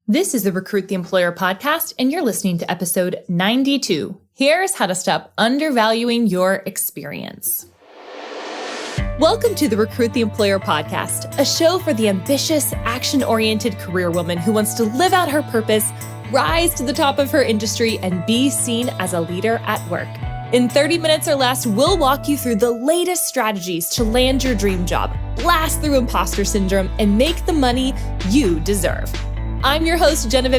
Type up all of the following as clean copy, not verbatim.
This is the Recruit the Employer podcast, and you're listening to episode 92. Here's how to stop undervaluing your experience. Welcome to the Recruit the Employer podcast, a show for the ambitious, action-oriented career woman who wants to live out her purpose, rise to the top of her industry, and be seen as a leader at work. In 30 minutes or less, we'll walk you through the latest strategies to land your dream job, blast through imposter syndrome, and make the money you deserve. I'm your host, Jena,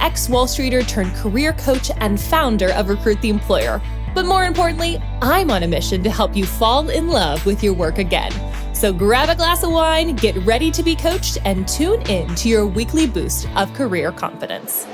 ex-Wall Streeter turned career coach and founder of Recruit the Employer. But more importantly, I'm on a mission to help you fall in love with your work again. So grab a glass of wine, get ready to be coached, and tune in to your weekly boost of career confidence.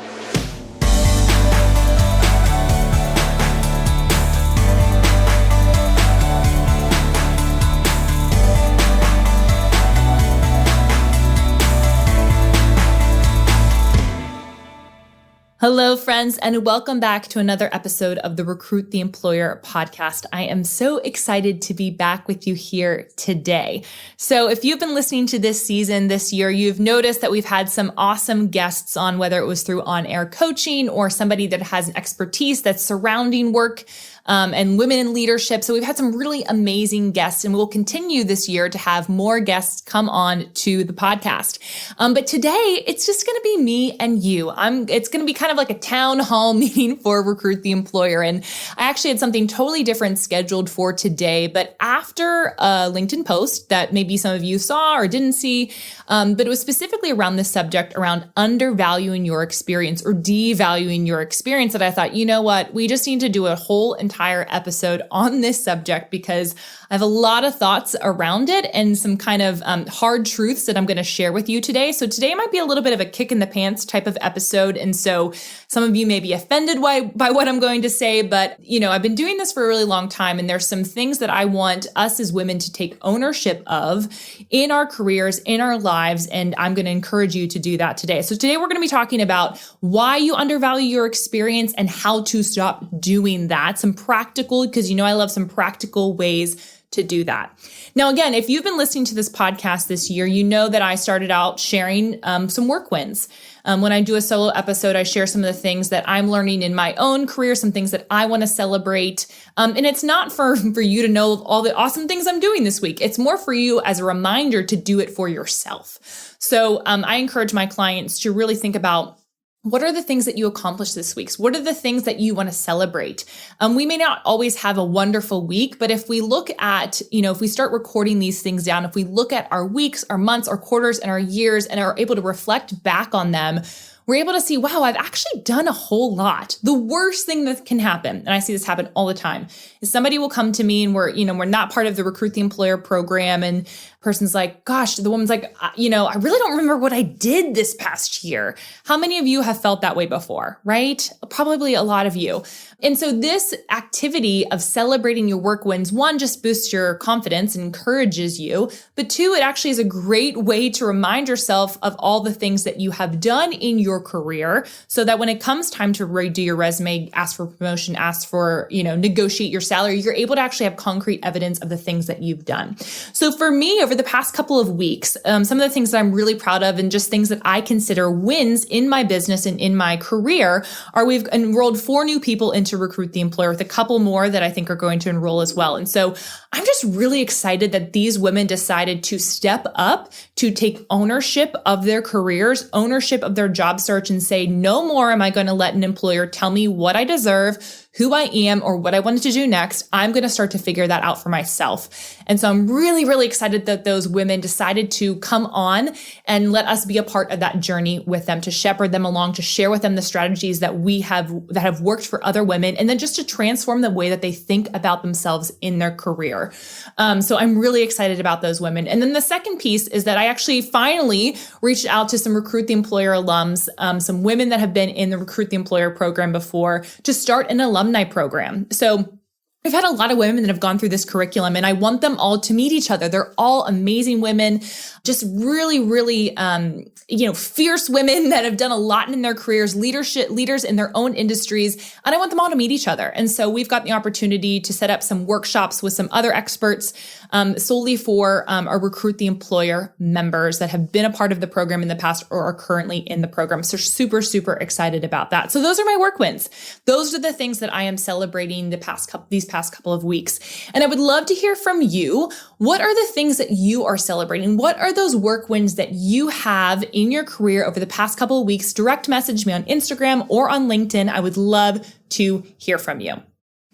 Hello, friends, and welcome back to another episode of the Recruit the Employer podcast. I am so excited to be back with you here today. So if you've been listening to this season this year, you've noticed that we've had some awesome guests on, whether it was through on-air coaching or somebody that has an expertise that's surrounding work and women in leadership. So we've had some really amazing guests, and we'll continue this year to have more guests come on to the podcast. But today it's just going to be me and you. It's going to be kind of like a town hall meeting for Recruit the Employer. And I actually had something totally different scheduled for today, but after a LinkedIn post that maybe some of you saw or didn't see, but it was specifically around this subject around undervaluing your experience or devaluing your experience, that I thought, you know what, we just need to do a whole entire episode on this subject because I have a lot of thoughts around it and some kind of hard truths that I'm going to share with you today. So today might be a little bit of a kick in the pants type of episode. And so some of you may be offended by what I'm going to say, but you know, I've been doing this for a really long time, and there's some things that I want us as women to take ownership of in our careers, in our lives, and I'm going to encourage you to do that today. So today we're going to be talking about why you undervalue your experience and how to stop doing that. Some practical, because you know I love some practical ways to do that. Now, again, if you've been listening to this podcast this year, you know that I started out sharing some work wins. When I do a solo episode, I share some of the things that I'm learning in my own career, some things that I want to celebrate. And it's not for you to know all the awesome things I'm doing this week. It's more for you as a reminder to do it for yourself. So I encourage my clients to really think about, what are the things that you accomplished this week? What are the things that you want to celebrate? We may not always have a wonderful week, but if we look at, if we start recording these things down, if we look at our weeks, our months, our quarters, and our years, and are able to reflect back on them, we're able to see, wow, I've actually done a whole lot. The worst thing that can happen, and I see this happen all the time, is somebody will come to me and we're not part of the Recruit the Employer program, and person's like, gosh, the woman's like, I really don't remember what I did this past year. How many of you have felt that way before, right? Probably a lot of you. And so this activity of celebrating your work wins, one, just boosts your confidence and encourages you. But two, it actually is a great way to remind yourself of all the things that you have done in your career, so that when it comes time to redo your resume, ask for promotion, ask for, negotiate your salary, you're able to actually have concrete evidence of the things that you've done. So for me, over the past couple of weeks, some of the things that I'm really proud of and just things that I consider wins in my business and in my career are we've enrolled 4 new people into Recruit the Employer, with a couple more that I think are going to enroll as well. And so I'm just really excited that these women decided to step up, to take ownership of their careers, ownership of their job search, and say, no more am I going to let an employer tell me what I deserve, who I am, or what I wanted to do next. I'm going to start to figure that out for myself. And so I'm really, really excited that those women decided to come on and let us be a part of that journey with them, to shepherd them along, to share with them the strategies that have worked for other women, and then just to transform the way that they think about themselves in their career. So I'm really excited about those women. And then the second piece is that I actually finally reached out to some Recruit the Employer alums, some women that have been in the Recruit the Employer program before, to start an alumni program. So I've had a lot of women that have gone through this curriculum, and I want them all to meet each other. They're all amazing women, just really, really, fierce women that have done a lot in their careers, leaders in their own industries. And I want them all to meet each other. And so we've got the opportunity to set up some workshops with some other experts solely for our Recruit the Employer members that have been a part of the program in the past or are currently in the program. So super, super excited about that. So those are my work wins. Those are the things that I am celebrating these past couple of weeks. And I would love to hear from you. What are the things that you are celebrating? What are those work wins that you have in your career over the past couple of weeks? Direct message me on Instagram or on LinkedIn. I would love to hear from you.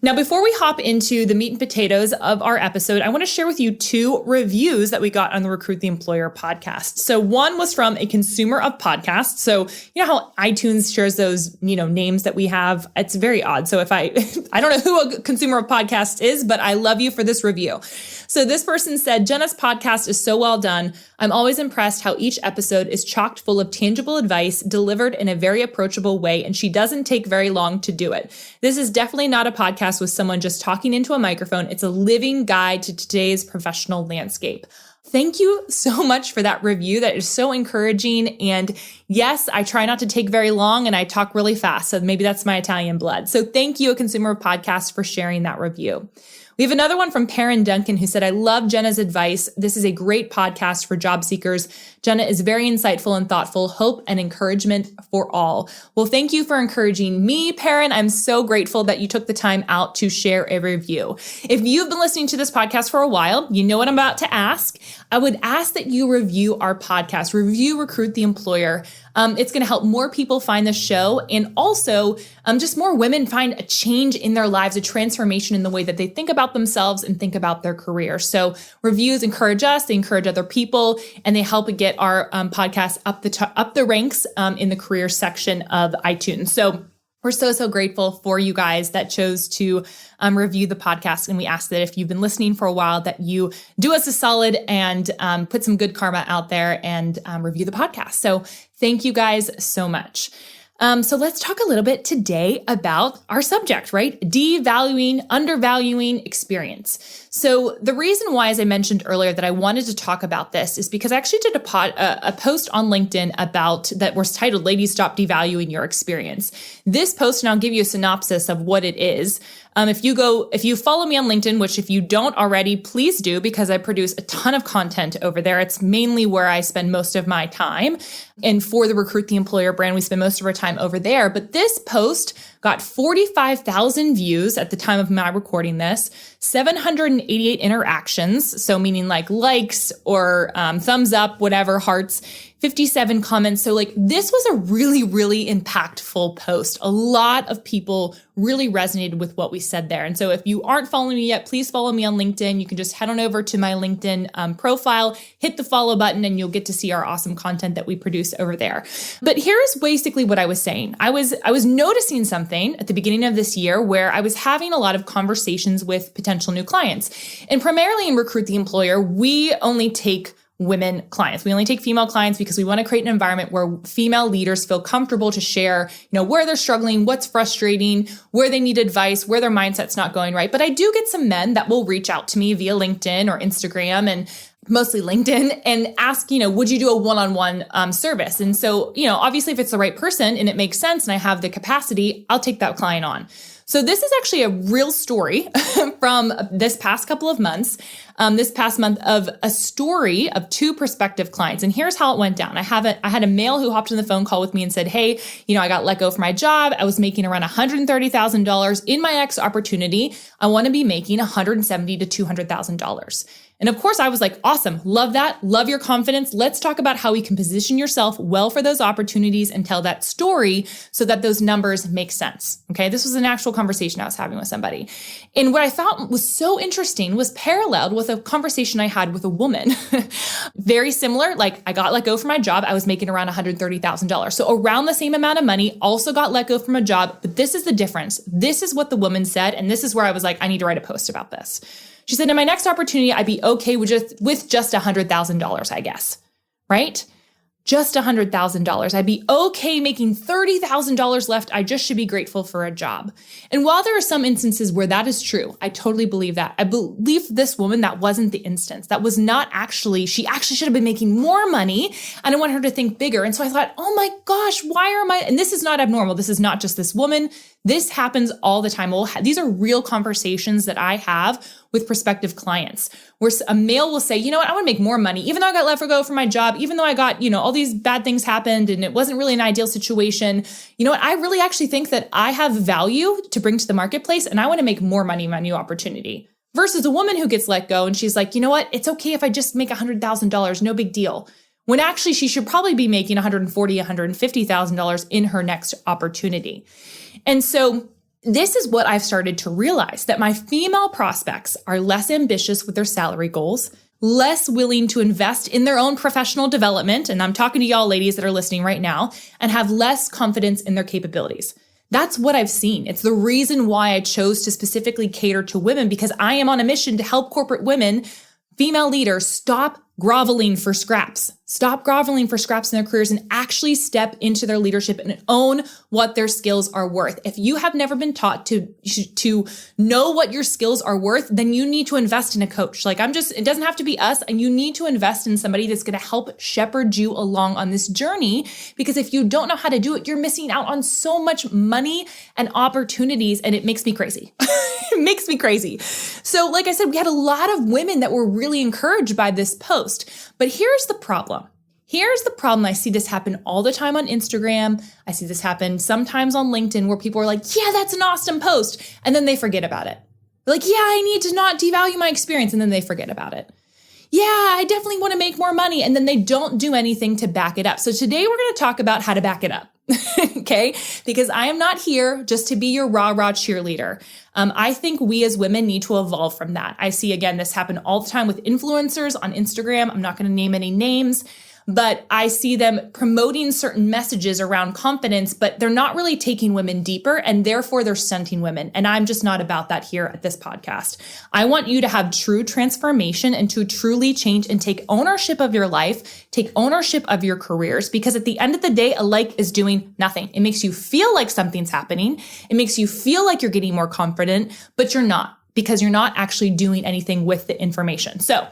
Now, before we hop into the meat and potatoes of our episode, I want to share with you 2 reviews that we got on the Recruit the Employer podcast. So one was from a consumer of podcasts. So you know how iTunes shares those, names that we have? It's very odd. So if I don't know who a consumer of podcasts is, but I love you for this review. So this person said, Jena's podcast is so well done. I'm always impressed how each episode is chocked full of tangible advice delivered in a very approachable way, and she doesn't take very long to do it. This is definitely not a podcast with someone just talking into a microphone. It's a living guide to today's professional landscape. Thank you so much for that review. That is so encouraging. And yes, I try not to take very long and I talk really fast. So maybe that's my Italian blood. So thank you, a consumer of podcasts, for sharing that review. We have another one from Perrin Duncan who said, I love Jena's advice. This is a great podcast for job seekers. Jena is very insightful and thoughtful. Hope and encouragement for all. Well, thank you for encouraging me, Perrin. I'm so grateful that you took the time out to share a review. If you've been listening to this podcast for a while, you know what I'm about to ask. I would ask that you review our podcast, review Recruit the Employer. It's going to help more people find the show, and also just more women find a change in their lives, a transformation in the way that they think about themselves and think about their career. So reviews encourage us, they encourage other people, and they help get our podcast up the ranks in the career section of iTunes. So we're so grateful for you guys that chose to review the podcast. And we ask that if you've been listening for a while, that you do us a solid and put some good karma out there and review the podcast. So thank you guys so much. So let's talk a little bit today about our subject, right? Devaluing, undervaluing experience. So the reason why, as I mentioned earlier, that I wanted to talk about this is because I actually did a post on LinkedIn about that was titled "Ladies Stop Devaluing Your Experience." This post, and I'll give you a synopsis of what it is. If you follow me on LinkedIn, which if you don't already, please do, because I produce a ton of content over there. It's mainly where I spend most of my time. And for the Recruit the Employer brand, we spend most of our time over there. But this post got 45,000 views at the time of my recording this, 788 interactions. So meaning like likes or thumbs up, whatever, hearts, 57 comments. So this was a really, really impactful post. A lot of people really resonated with what we said there. And so if you aren't following me yet, please follow me on LinkedIn. You can just head on over to my LinkedIn profile, hit the follow button, and you'll get to see our awesome content that we produce over there. But here's basically what I was saying. I was noticing something at the beginning of this year where I was having a lot of conversations with potential new clients. And primarily in Recruit the Employer, we only take women clients. We only take female clients because we want to create an environment where female leaders feel comfortable to share, where they're struggling, what's frustrating, where they need advice, where their mindset's not going right. But I do get some men that will reach out to me via LinkedIn or Instagram, and mostly LinkedIn, and ask, would you do a one-on-one service? And so, obviously if it's the right person and it makes sense and I have the capacity, I'll take that client on. So this is actually a real story from this past couple of months, this past month, of a story of 2 prospective clients. And here's how it went down. I had a male who hopped on the phone call with me and said, hey, I got let go from my job. I was making around $130,000 in my X opportunity. I want to be making $170,000 to $200,000. And of course I was like, awesome. Love that. Love your confidence. Let's talk about how we can position yourself well for those opportunities and tell that story so that those numbers make sense. Okay. This was an actual conversation I was having with somebody. And what I thought was so interesting was paralleled with a conversation I had with a woman. Very similar. I got let go from my job. I was making around $130,000. So around the same amount of money, also got let go from a job. But this is the difference. This is what the woman said. And this is where I was like, I need to write a post about this. She said, in my next opportunity, I'd be okay with just $100,000, I guess, right? Just $100,000. I'd be okay making $30,000 left. I just should be grateful for a job. And while there are some instances where that is true, I totally believe that. I believe this woman, that wasn't the instance. That was not actually, she actually should have been making more money. And I want her to think bigger. And so I thought, oh my gosh, and this is not abnormal. This is not just this woman. This happens all the time. These are real conversations that I have with prospective clients, where a male will say, you know what, I want to make more money, even though I got let go from my job, even though I got, all these bad things happened and it wasn't really an ideal situation. You know what, I really actually think that I have value to bring to the marketplace and I want to make more money in my new opportunity. Versus a woman who gets let go and she's like, you know what, it's okay if I just make $100,000, no big deal. When actually she should probably be making $140,000, $150,000 in her next opportunity. And so this is what I've started to realize, that my female prospects are less ambitious with their salary goals, less willing to invest in their own professional development. And I'm talking to y'all ladies that are listening right now, and have less confidence in their capabilities. That's what I've seen. It's the reason why I chose to specifically cater to women, because I am on a mission to help corporate women, female leaders, stop groveling for scraps. Stop groveling for scraps in their careers and actually step into their leadership and own what their skills are worth. If you have never been taught to know what your skills are worth, then you need to invest in a coach. It doesn't have to be us, and you need to invest in somebody that's going to help shepherd you along on this journey, because if you don't know how to do it, you're missing out on so much money and opportunities, and it makes me crazy. It makes me crazy. So like I said, we had a lot of women that were really encouraged by this post, but here's the problem. I see this happen all the time on Instagram. I see this happen sometimes on LinkedIn, where people are like, yeah, that's an awesome post. And then they forget about it. They're like, yeah, I need to not devalue my experience. And then they forget about it. Yeah, I definitely want to make more money. And then they don't do anything to back it up. So today we're going to talk about how to back it up. Okay? Because I am not here just to be your rah-rah cheerleader. I think we as women need to evolve from that. I see, again, this happen all the time with influencers on Instagram. I'm not going to name any names, but I see them promoting certain messages around confidence, but they're not really taking women deeper, and therefore they're stunting women. And I'm just not about that here at this podcast. I want you to have true transformation and to truly change and take ownership of your life, take ownership of your careers, because at the end of the day, a like is doing nothing. It makes you feel like something's happening. It makes you feel like you're getting more confident, but you're not, because you're not actually doing anything with the information. So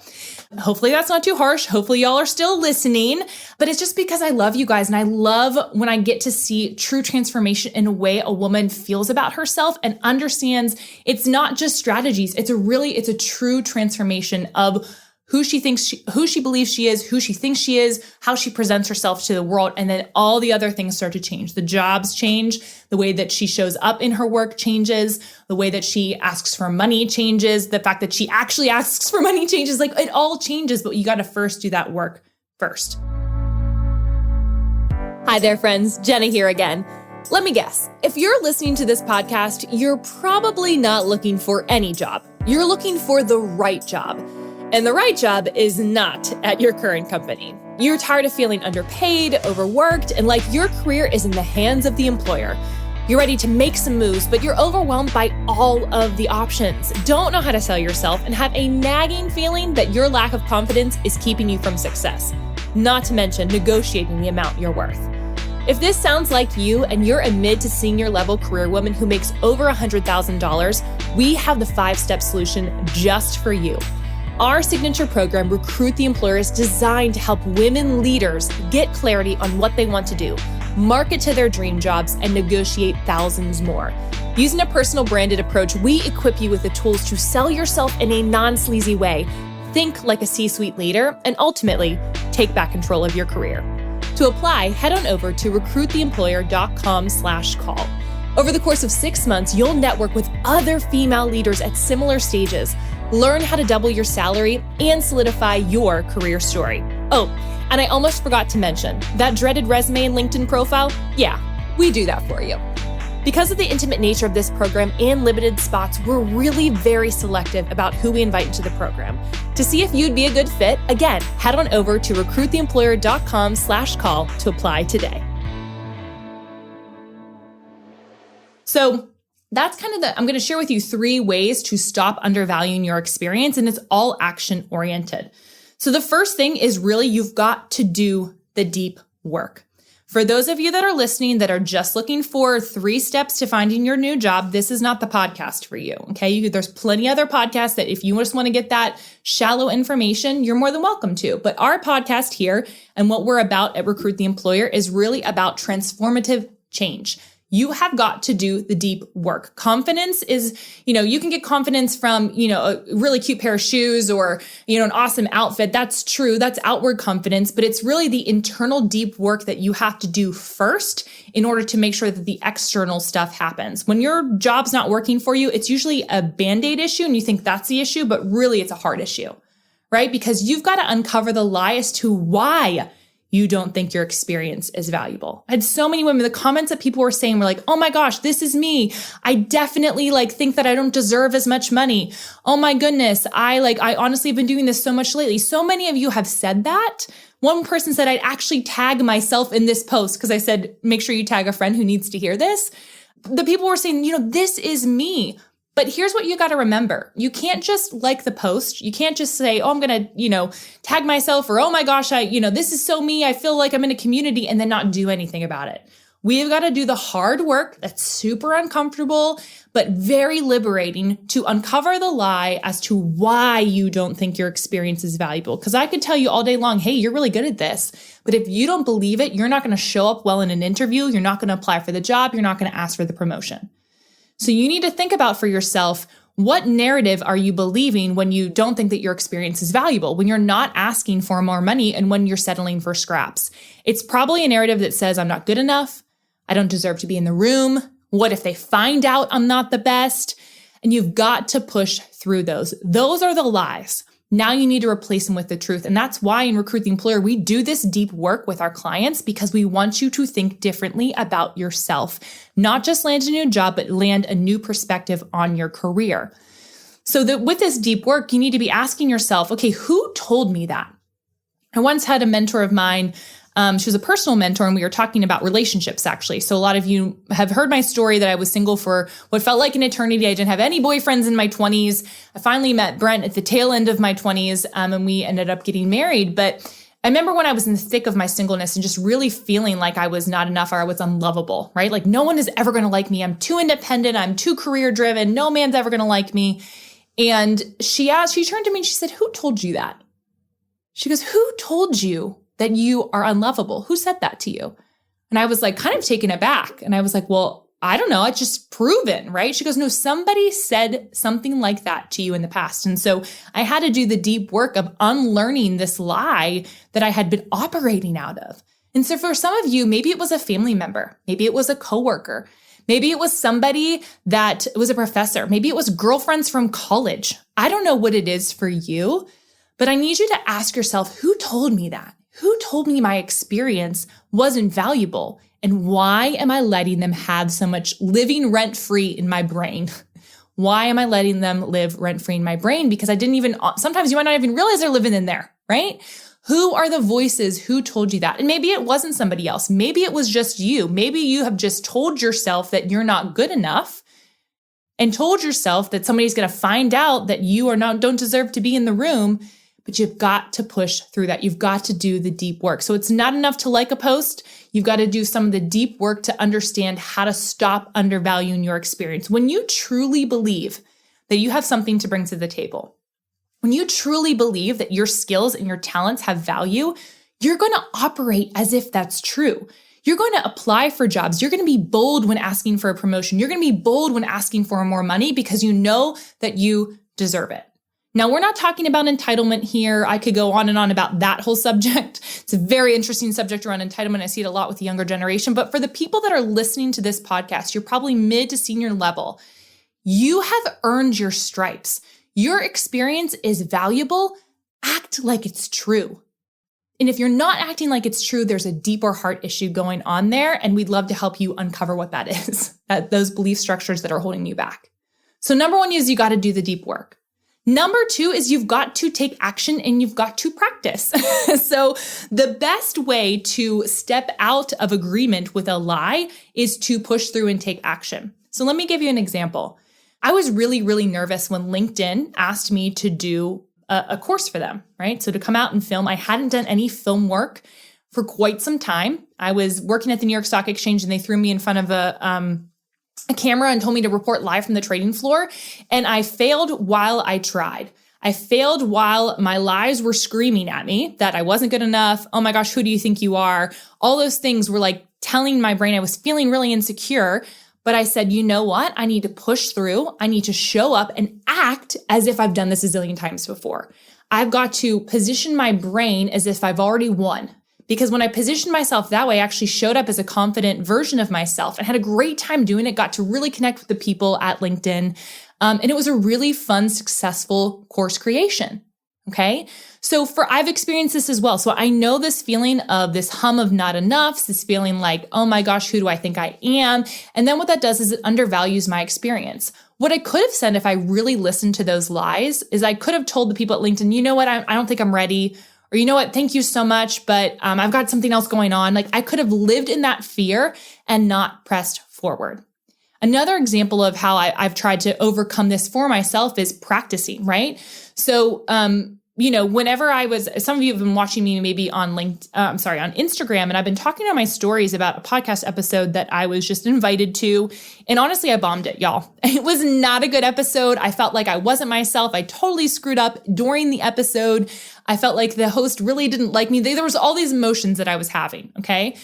hopefully that's not too harsh. Hopefully y'all are still listening, but it's just because I love you guys. And I love when I get to see true transformation in a way a woman feels about herself and understands it's not just strategies. It's a true transformation of who she believes she is, who she thinks she is, how she presents herself to the world. And then all the other things start to change. The jobs change, the way that she shows up in her work changes, the way that she asks for money changes, the fact that she actually asks for money changes. Like, it all changes, but you got to first do that work first. Hi there, friends. Jena here again. Let me guess. If you're listening to this podcast, you're probably not looking for any job. You're looking for the right job. And the right job is not at your current company. You're tired of feeling underpaid, overworked, and like your career is in the hands of the employer. You're ready to make some moves, but you're overwhelmed by all of the options, don't know how to sell yourself, and have a nagging feeling that your lack of confidence is keeping you from success, not to mention negotiating the amount you're worth. If this sounds like you and you're a mid to senior level career woman who makes over $100,000, we have the 5-step solution just for you. Our signature program, Recruit the Employer, is designed to help women leaders get clarity on what they want to do, market to their dream jobs, and negotiate thousands more. Using a personal branded approach, we equip you with the tools to sell yourself in a non-sleazy way, think like a C-suite leader, and ultimately take back control of your career. To apply, head on over to recruittheemployer.com/call. Over the course of 6 months, you'll network with other female leaders at similar stages, learn how to double your salary, and solidify your career story. Oh, and I almost forgot to mention, that dreaded resume and LinkedIn profile? Yeah, we do that for you. Because of the intimate nature of this program and limited spots, we're really very selective about who we invite into the program. To see if you'd be a good fit, again, head on over to recruittheemployer.com/call to apply today. So that's I'm going to share with you 3 ways to stop undervaluing your experience, and it's all action oriented. So the first thing is really, you've got to do the deep work. For those of you that are listening that are just looking for 3 steps to finding your new job, this is not the podcast for you. Okay. There's plenty other podcasts that if you just want to get that shallow information, you're more than welcome to. But our podcast here and what we're about at Recruit the Employer is really about transformative change. You have got to do the deep work. Confidence is, you can get confidence from, a really cute pair of shoes or, an awesome outfit. That's true. That's outward confidence, but it's really the internal deep work that you have to do first in order to make sure that the external stuff happens. When your job's not working for you, it's usually a Band-Aid issue and you think that's the issue, but really it's a heart issue, right? Because you've got to uncover the lie as to why you don't think your experience is valuable. I had so many women, the comments that people were saying were like, oh my gosh, this is me. I definitely think that I don't deserve as much money. Oh my goodness. I honestly have been doing this so much lately. So many of you have said that. One person said I'd actually tag myself in this post because I said, make sure you tag a friend who needs to hear this. The people were saying, this is me. But here's what you got to remember. You can't just like the post. You can't just say, oh, I'm going to, tag myself or, oh my gosh, this is so me. I feel like I'm in a community and then not do anything about it. We've got to do the hard work that's super uncomfortable, but very liberating to uncover the lie as to why you don't think your experience is valuable. Because I could tell you all day long, hey, you're really good at this. But if you don't believe it, you're not going to show up well in an interview. You're not going to apply for the job. You're not going to ask for the promotion. So you need to think about for yourself, what narrative are you believing when you don't think that your experience is valuable, when you're not asking for more money and when you're settling for scraps? It's probably a narrative that says, I'm not good enough. I don't deserve to be in the room. What if they find out I'm not the best? And you've got to push through those. Those are the lies. Now you need to replace them with the truth. And that's why in Recruit the Employer, we do this deep work with our clients because we want you to think differently about yourself, not just land a new job, but land a new perspective on your career. So that with this deep work, you need to be asking yourself, okay, who told me that? I once had a mentor of mine. She was a personal mentor and we were talking about relationships actually. So a lot of you have heard my story that I was single for what felt like an eternity. I didn't have any boyfriends in my 20s. I finally met Brent at the tail end of my 20s and we ended up getting married. But I remember when I was in the thick of my singleness and just really feeling like I was not enough or I was unlovable, right? Like no one is ever going to like me. I'm too independent. I'm too career driven. No man's ever going to like me. And she turned to me and she said, who told you that? She goes, who told you that you are unlovable? Who said that to you? And I was kind of taken aback. And I was like, well, I don't know. It's just proven, right? She goes, no, somebody said something like that to you in the past. And so I had to do the deep work of unlearning this lie that I had been operating out of. And so for some of you, maybe it was a family member. Maybe it was a coworker. Maybe it was somebody that was a professor. Maybe it was girlfriends from college. I don't know what it is for you, but I need you to ask yourself, who told me that? Who told me my experience wasn't valuable? And why am I letting them have so much living rent-free in my brain? Why am I letting them live rent-free in my brain? Because sometimes you might not even realize they're living in there, right? Who are the voices who told you that? And maybe it wasn't somebody else. Maybe it was just you. Maybe you have just told yourself that you're not good enough and told yourself that somebody's going to find out that you don't deserve to be in the room. But you've got to push through that. You've got to do the deep work. So it's not enough to like a post. You've got to do some of the deep work to understand how to stop undervaluing your experience. When you truly believe that you have something to bring to the table, when you truly believe that your skills and your talents have value, you're going to operate as if that's true. You're going to apply for jobs. You're going to be bold when asking for a promotion. You're going to be bold when asking for more money because you know that you deserve it. Now, we're not talking about entitlement here. I could go on and on about that whole subject. It's a very interesting subject around entitlement. I see it a lot with the younger generation. But for the people that are listening to this podcast, you're probably mid to senior level. You have earned your stripes. Your experience is valuable. Act like it's true. And if you're not acting like it's true, there's a deeper heart issue going on there. And we'd love to help you uncover what that is, those belief structures that are holding you back. So number one is you got to do the deep work. Number two is you've got to take action and you've got to practice. So the best way to step out of agreement with a lie is to push through and take action. So let me give you an example. I was really, really nervous when LinkedIn asked me to do a course for them, right? So to come out and film. I hadn't done any film work for quite some time. I was working at the New York Stock Exchange and they threw me in front of a camera and told me to report live from the trading floor. And I failed while I tried. I failed while my lies were screaming at me that I wasn't good enough. Oh my gosh, who do you think you are? All those things were telling my brain I was feeling really insecure, but I said, you know what? I need to push through. I need to show up and act as if I've done this a zillion times before. I've got to position my brain as if I've already won. Because when I positioned myself that way, I actually showed up as a confident version of myself and had a great time doing it, got to really connect with the people at LinkedIn. And it was a really fun, successful course creation. Okay. So I've experienced this as well. So I know this feeling of this hum of not enough, this feeling like, oh my gosh, who do I think I am? And then what that does is it undervalues my experience. What I could have said if I really listened to those lies is I could have told the people at LinkedIn, you know what? I don't think I'm ready. Or you know what? Thank you so much, but I've got something else going on. Like I could have lived in that fear and not pressed forward. Another example of how I've tried to overcome this for myself is practicing, right? So, whenever some of you have been watching me maybe on on Instagram, and I've been talking on my stories about a podcast episode that I was just invited to. And honestly, I bombed it, y'all. It was not a good episode. I felt like I wasn't myself. I totally screwed up during the episode. I felt like the host really didn't like me. There was all these emotions that I was having, okay?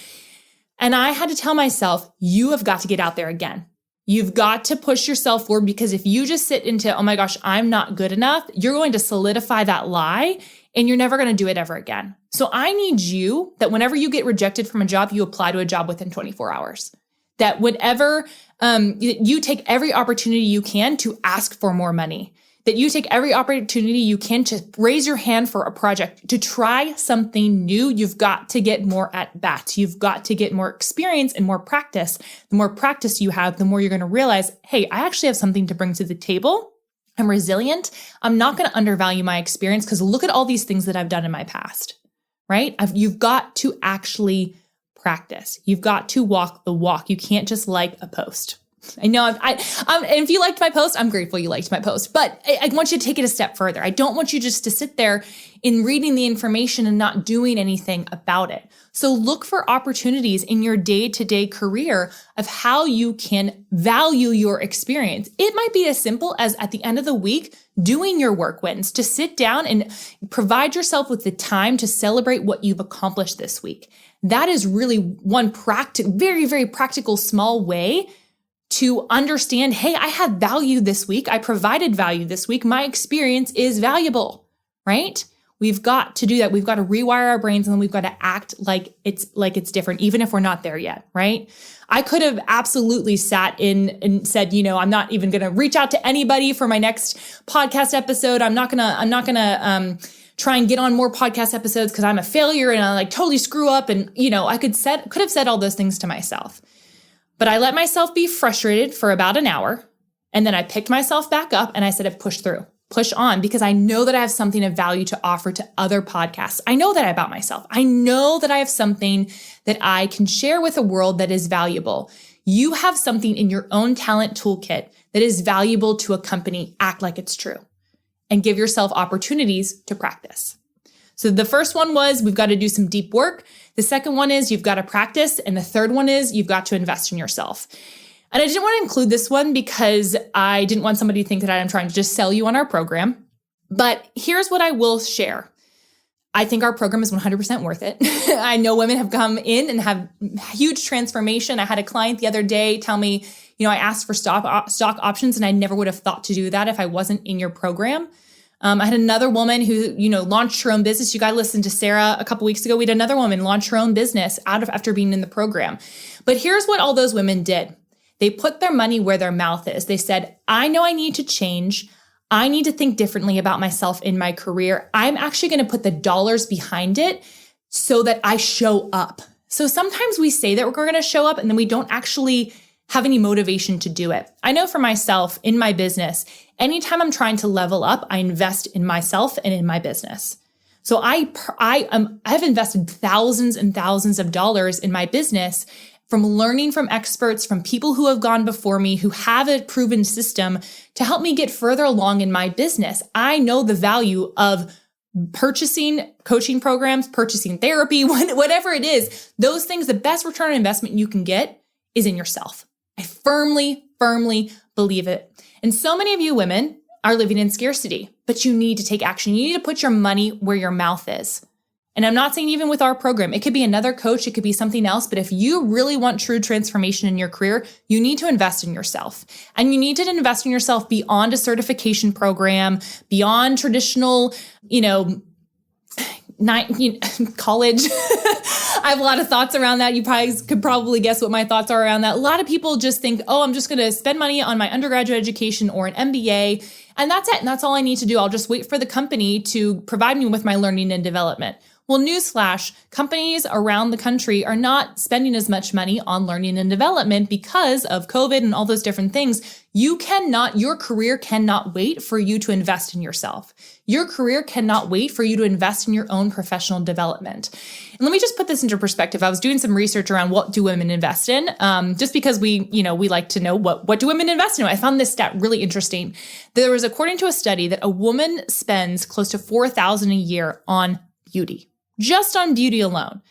And I had to tell myself, you have got to get out there again. You've got to push yourself forward, because if you just sit into, oh my gosh, I'm not good enough, you're going to solidify that lie and you're never going to do it ever again. So I need you that whenever you get rejected from a job, you apply to a job within 24 hours. That whenever you take every opportunity you can to ask for more money, that you take every opportunity you can to raise your hand for a project, to try something new. You've got to get more at bats. You've got to get more experience and more practice. The more practice you have, the more you're going to realize, hey, I actually have something to bring to the table. I'm resilient. I'm not going to undervalue my experience because look at all these things that I've done in my past, right? You've got to actually practice. You've got to walk the walk. You can't just like a post. I know, and if you liked my post, I'm grateful you liked my post, but I want you to take it a step further. I don't want you just to sit there in reading the information and not doing anything about it. So look for opportunities in your day-to-day career of how you can value your experience. It might be as simple as at the end of the week, doing your work wins, to sit down and provide yourself with the time to celebrate what you've accomplished this week. That is really one very, very practical, small way to understand, hey, I have value this week. I provided value this week. My experience is valuable, right? We've got to do that. We've got to rewire our brains, and then we've got to act like it's different, even if we're not there yet, right? I could have absolutely sat in and said, I'm not even going to reach out to anybody for my next podcast episode. I'm not gonna try and get on more podcast episodes because I'm a failure and I totally screw up. And, I could have said all those things to myself. But I let myself be frustrated for about an hour. And then I picked myself back up and I said, push through, push on, because I know that I have something of value to offer to other podcasts. I know that about myself. I know that I have something that I can share with the world that is valuable. You have something in your own talent toolkit that is valuable to a company. Act like it's true and give yourself opportunities to practice. So the first one was we've got to do some deep work. The second one is you've got to practice. And the third one is you've got to invest in yourself. And I didn't want to include this one because I didn't want somebody to think that I'm trying to just sell you on our program. But here's what I will share. I think our program is 100% worth it. I know women have come in and have huge transformation. I had a client the other day tell me, I asked for stock options and I never would have thought to do that if I wasn't in your program. I had another woman who, launched her own business. You got to listen to Sarah a couple weeks ago. We had another woman launch her own business after being in the program. But here's what all those women did. They put their money where their mouth is. They said, I know I need to change. I need to think differently about myself in my career. I'm actually going to put the dollars behind it so that I show up. So sometimes we say that we're going to show up and then we don't actually have any motivation to do it. I know for myself in my business, anytime I'm trying to level up, I invest in myself and in my business. So I've invested thousands and thousands of dollars in my business from learning from experts, from people who have gone before me, who have a proven system to help me get further along in my business. I know the value of purchasing coaching programs, purchasing therapy, whatever it is. Those things, the best return on investment you can get is in yourself. I firmly believe it. And so many of you women are living in scarcity, but you need to take action. You need to put your money where your mouth is. And I'm not saying even with our program, it could be another coach, it could be something else. But if you really want true transformation in your career, you need to invest in yourself. And you need to invest in yourself beyond a certification program, beyond traditional, college. I have a lot of thoughts around that. You could probably guess what my thoughts are around that. A lot of people just think, oh, I'm just going to spend money on my undergraduate education or an MBA, and that's it. And that's all I need to do. I'll just wait for the company to provide me with my learning and development. Well, newsflash, companies around the country are not spending as much money on learning and development because of COVID and all those different things. Your career cannot wait for you to invest in yourself. Your career cannot wait for you to invest in your own professional development. And let me just put this into perspective. I was doing some research around what do women invest in, just because we like to know what do women invest in. I found this stat really interesting. There was, according to a study, that a woman spends close to $4,000 a year on beauty. Just on beauty alone.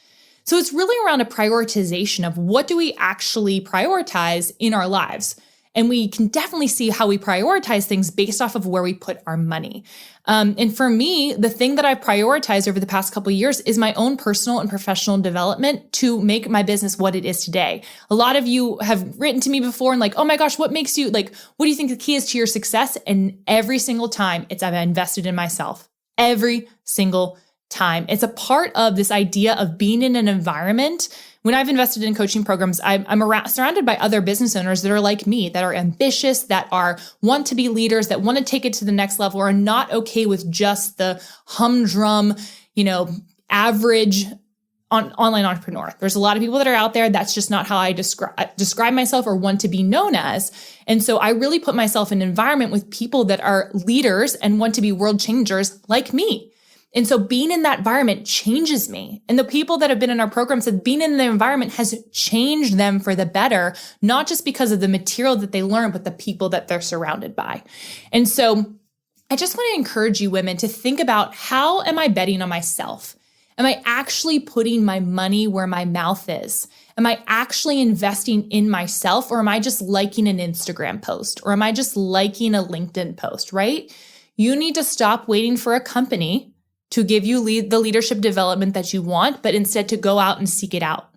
So it's really around a prioritization of what do we actually prioritize in our lives. And we can definitely see how we prioritize things based off of where we put our money. And for me, the thing that I prioritized over the past couple of years is my own personal and professional development to make my business what it is today. A lot of you have written to me before and like, oh my gosh, what do you think the key is to your success? And every single time I've invested in myself. Every single time. It's a part of this idea of being in an environment. When I've invested in coaching programs, I'm surrounded by other business owners that are like me, that are ambitious, that want to be leaders, that want to take it to the next level, are not okay with just the humdrum, average online entrepreneur. There's a lot of people that are out there. That's just not how I describe myself or want to be known as. And so I really put myself in an environment with people that are leaders and want to be world changers like me. And so being in that environment changes me. And the people that have been in our program said being in the environment has changed them for the better, not just because of the material that they learn, but the people that they're surrounded by. And so I just want to encourage you women to think about, how am I betting on myself? Am I actually putting my money where my mouth is? Am I actually investing in myself, or am I just liking an Instagram post, or am I just liking a LinkedIn post, right? You need to stop waiting for a company to give you the leadership development that you want, but instead to go out and seek it out.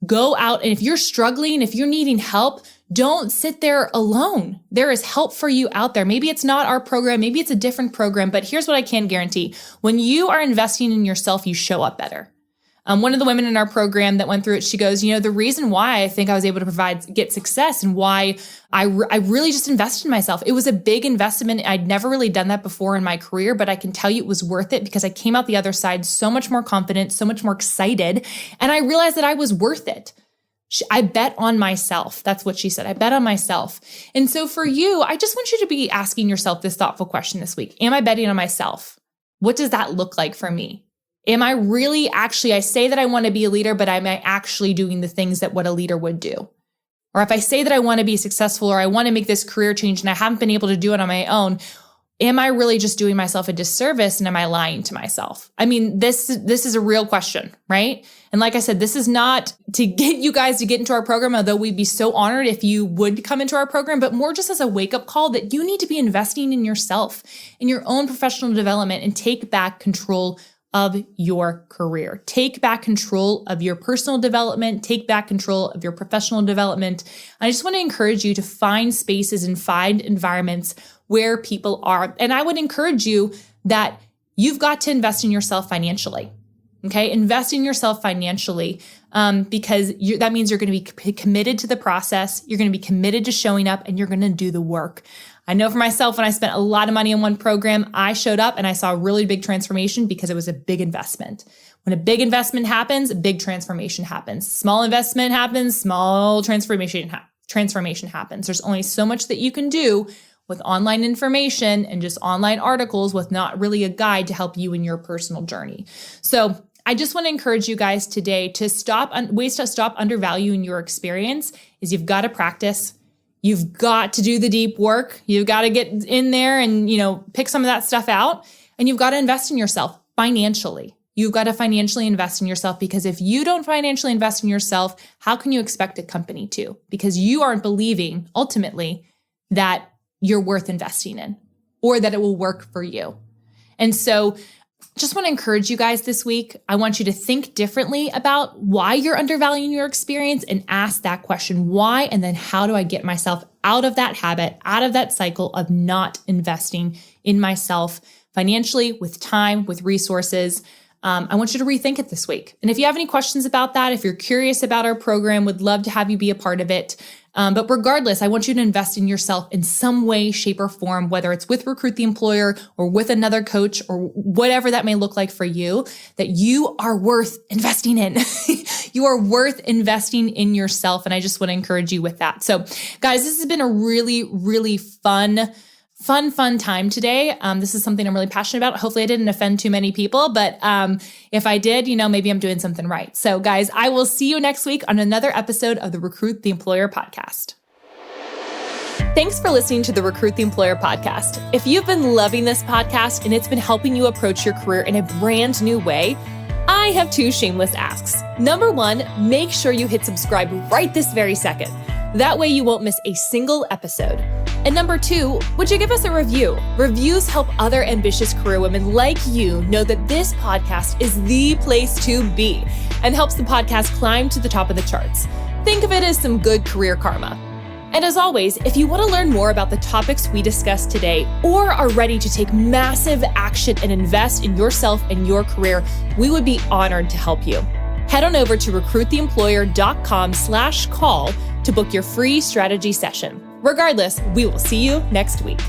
Go out, and if you're struggling, if you're needing help, don't sit there alone. There is help for you out there. Maybe it's not our program, maybe it's a different program, but here's what I can guarantee. When you are investing in yourself, you show up better. One of the women in our program that went through it, she goes, the reason why I think I was able to get success and why I really just invested in myself. It was a big investment. I'd never really done that before in my career, but I can tell you it was worth it because I came out the other side so much more confident, so much more excited. And I realized that I was worth it. I bet on myself. That's what she said. I bet on myself. And so for you, I just want you to be asking yourself this thoughtful question this week. Am I betting on myself? What does that look like for me? Am I really actually, I say that I want to be a leader, but am I actually doing the things that what a leader would do? Or if I say that I want to be successful or I want to make this career change and I haven't been able to do it on my own, am I really just doing myself a disservice and am I lying to myself? I mean, this is a real question, right? And like I said, this is not to get you guys to get into our program, although we'd be so honored if you would come into our program, but more just as a wake-up call that you need to be investing in yourself, in your own professional development, and take back control of your career. Take back control of your personal development, take back control of your professional development. I just want to encourage you to find spaces and find environments where people are. And I would encourage you that you've got to invest in yourself financially. Okay, invest in yourself financially because that means you're going to be committed to the process. You're going to be committed to showing up and you're going to do the work. I know for myself, when I spent a lot of money on one program, I showed up and I saw a really big transformation because it was a big investment. When a big investment happens, a big transformation happens. Small investment happens, small transformation happens. There's only so much that you can do with online information and just online articles with not really a guide to help you in your personal journey. So I just want to encourage you guys today to ways to stop undervaluing your experience is you've got to practice. You've got to do the deep work. You've got to get in there and, pick some of that stuff out. And you've got to invest in yourself financially. You've got to financially invest in yourself because if you don't financially invest in yourself, how can you expect a company to? Because you aren't believing ultimately that you're worth investing in or that it will work for you. And so Just want to encourage you guys this week. I want you to think differently about why you're undervaluing your experience and ask that question, why? And then how do I get myself out of that habit, out of that cycle of not investing in myself financially, with time, with resources? I want you to rethink it this week. And if you have any questions about that, if you're curious about our program, would love to have you be a part of it. But regardless, I want you to invest in yourself in some way, shape, or form, whether it's with Recruit the Employer or with another coach or whatever that may look like for you, that you are worth investing in. You are worth investing in yourself. And I just want to encourage you with that. So guys, this has been a really, really fun time today. This is something I'm really passionate about. Hopefully I didn't offend too many people, but if I did, maybe I'm doing something right. So guys, I will see you next week on another episode of the Recruit the Employer podcast. Thanks for listening to the Recruit the Employer podcast. If you've been loving this podcast and it's been helping you approach your career in a brand new way, I have 2 shameless asks. Number 1, make sure you hit subscribe right this very second. That way you won't miss a single episode. And number 2, would you give us a review? Reviews help other ambitious career women like you know that this podcast is the place to be and helps the podcast climb to the top of the charts. Think of it as some good career karma. And as always, if you want to learn more about the topics we discussed today or are ready to take massive action and invest in yourself and your career, we would be honored to help you. Head on over to recruittheemployer.com/call to book your free strategy session. Regardless, we will see you next week.